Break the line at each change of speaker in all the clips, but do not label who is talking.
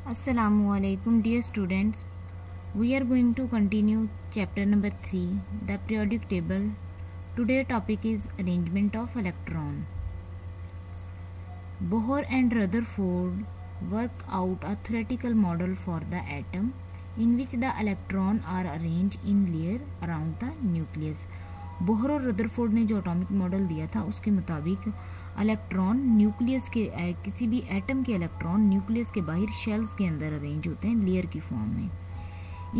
Assalamualaikum dear students. We are going to continue chapter number 3, the periodic table. Today topic is arrangement of electron. Bohr and Rutherford work out a theoretical model for the atom in which the electron are arranged in layer around the nucleus. Bohr और Rutherford ने जो atomic model दिया था उसके मुताबिक electron nucleus के किसी भी एटम के इलेक्ट्रॉन न्यूक्लियस के बाहर शेल्स के अंदर अरेंज होते हैं लेयर की फॉर्म में.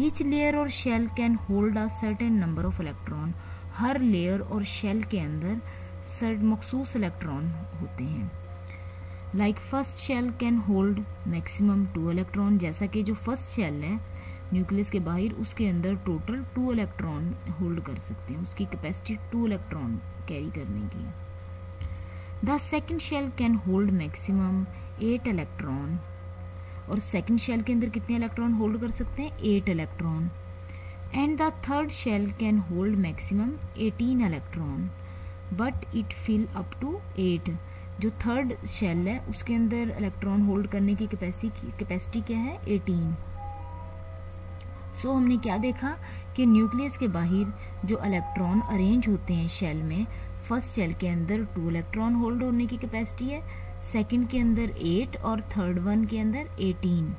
ईच लेयर और shell can hold a certain number of electron. हर लेयर और शेल के अंदर मखसूस इलेक्ट्रॉन होते हैं. Like first shell can hold maximum 2 electron. जैसा कि जो फर्स्ट शेल है न्यूक्लियस के बाहर उसके अंदर टोटल 2 इलेक्ट्रॉन होल्ड कर सकते हैं. उसकी कैपेसिटी 2 इलेक्ट्रॉन कैरी करने की है. The second shell can hold maximum 8 electron. और सेकेंड शेल के अंदर कितने इलेक्ट्रॉन होल्ड कर सकते हैं? 8 electron. And the third shell can hold maximum 18 electron but it fill up to 8. जो थर्ड शेल है उसके अंदर इलेक्ट्रॉन होल्ड करने की कैपेसिटी क्या है? 18. सो हमने क्या देखा कि न्यूक्लियस के बाहर जो इलेक्ट्रॉन अरेंज होते हैं शेल में, फर्स्ट शेल के अंदर 2 इलेक्ट्रॉन होल्ड होने की कैपेसिटी है, सेकंड के अंदर 8 और थर्ड वन के अंदर 18.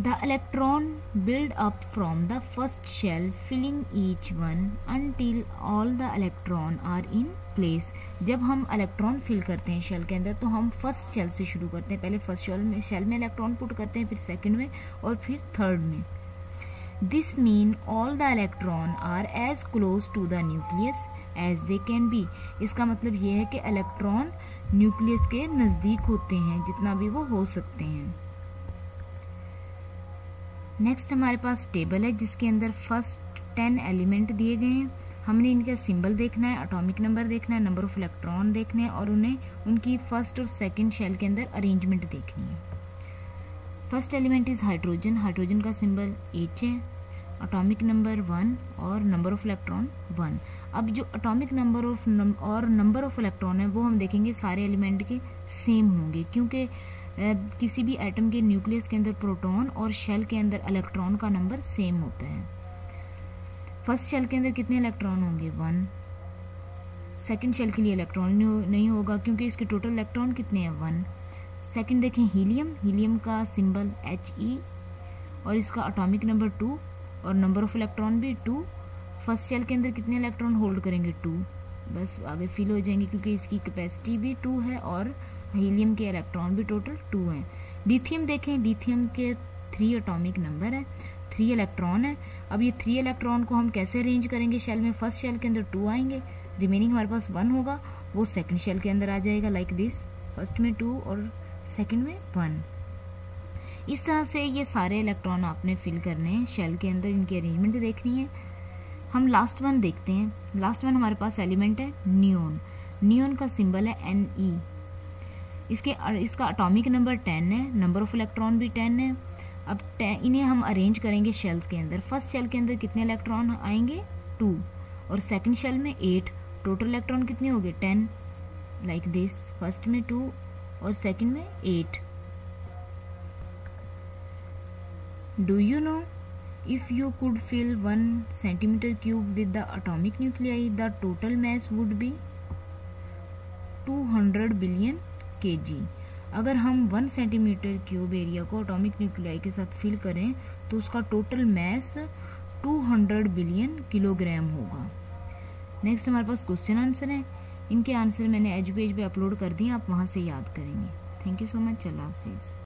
The electron build up from the first shell filling each one until all the electron are in place. जब हम इलेक्ट्रॉन फिल करते हैं शेल के अंदर तो हम फर्स्ट शेल से शुरू करते हैं. पहले फर्स्ट शेल में इलेक्ट्रॉन पुट करते हैं, फिर सेकंड में और फिर थर्ड में. This mean all the electron are as close to the nucleus as they can be. इसका मतलब ये है कि इलेक्ट्रॉन न्यूक्लियस के नज़दीक होते हैं जितना भी वो हो सकते हैं. नेक्स्ट हमारे पास टेबल है जिसके अंदर फर्स्ट 10 एलिमेंट दिए गए हैं. हमने इनका सिंबल देखना है, एटॉमिक नंबर देखना है, नंबर ऑफ इलेक्ट्रॉन देखने हैं और उन्हें उनकी फर्स्ट और सेकंड शेल के अंदर अरेंजमेंट देखनी है. First element is hydrogen. Hydrogen का सिंबल H है, एटॉमिक नंबर 1 और नंबर ऑफ इलेक्ट्रॉन 1. अब जो एटॉमिक नंबर और नंबर ऑफ इलेक्ट्रॉन है वो हम देखेंगे सारे एलिमेंट के सेम होंगे क्योंकि किसी भी एटम के न्यूक्लियस के अंदर प्रोटॉन और शेल के अंदर इलेक्ट्रॉन का नंबर सेम होता है. फर्स्ट शेल के अंदर कितने इलेक्ट्रॉन होंगे? 1. सेकंड शेल के लिए इलेक्ट्रॉन नहीं होगा क्योंकि इसके टोटल इलेक्ट्रॉन कितने हैं? 1. सेकंड देखें हीलियम. हीलियम का सिंबल He और इसका एटॉमिक नंबर 2 और नंबर ऑफ इलेक्ट्रॉन भी 2. फर्स्ट शेल के अंदर कितने इलेक्ट्रॉन होल्ड करेंगे? 2. बस आगे फिल हो जाएंगे क्योंकि इसकी कैपेसिटी भी 2 है और हीलियम के इलेक्ट्रॉन भी टोटल 2 हैं. लिथियम देखें, लिथियम के 3 एटॉमिक नंबर है, 3 इलेक्ट्रॉन है. अब ये 3 इलेक्ट्रॉन को हम कैसे अरेंज करेंगे शेल में? फर्स्ट शेल के अंदर 2 आएंगे, रिमेनिंग हमारे पास 1 होगा, वो सेकंड शेल के अंदर आ जाएगा लाइक दिस. फर्स्ट में 2 और सेकंड में 1. इस तरह से ये सारे इलेक्ट्रॉन आपने फिल करने हैं शेल के अंदर, इनकी अरेंजमेंट देखनी है. हम लास्ट वन देखते हैं. लास्ट वन हमारे पास एलिमेंट है नियोन. नियोन का सिंबल है Ne. इसका एटॉमिक नंबर 10 है, नंबर ऑफ इलेक्ट्रॉन भी 10 है. अब इन्हें हम अरेंज करेंगे शेल्स के अंदर. फर्स्ट शेल के अंदर कितने इलेक्ट्रॉन आएंगे? 2 और सेकंड शेल में 8. टोटल इलेक्ट्रॉन कितने हो गए? 10 लाइक दिस. फर्स्ट में 2 और सेकंड में 8. Do you know if you could fill 1 centimetre cube with the atomic nuclei the total mass would be 200 billion kg. अगर हम 1 सेंटीमीटर क्यूब एरिया को एटॉमिक न्यूक्लियाई के साथ फिल करें तो उसका टोटल मास 200 बिलियन किलोग्राम होगा. नेक्स्ट हमारे पास क्वेश्चन आंसर है. इनके आंसर मैंने एजुपेज पे अपलोड कर दिए, आप वहाँ से याद करेंगे. Thank you so much. अल्लाह हाफिज़.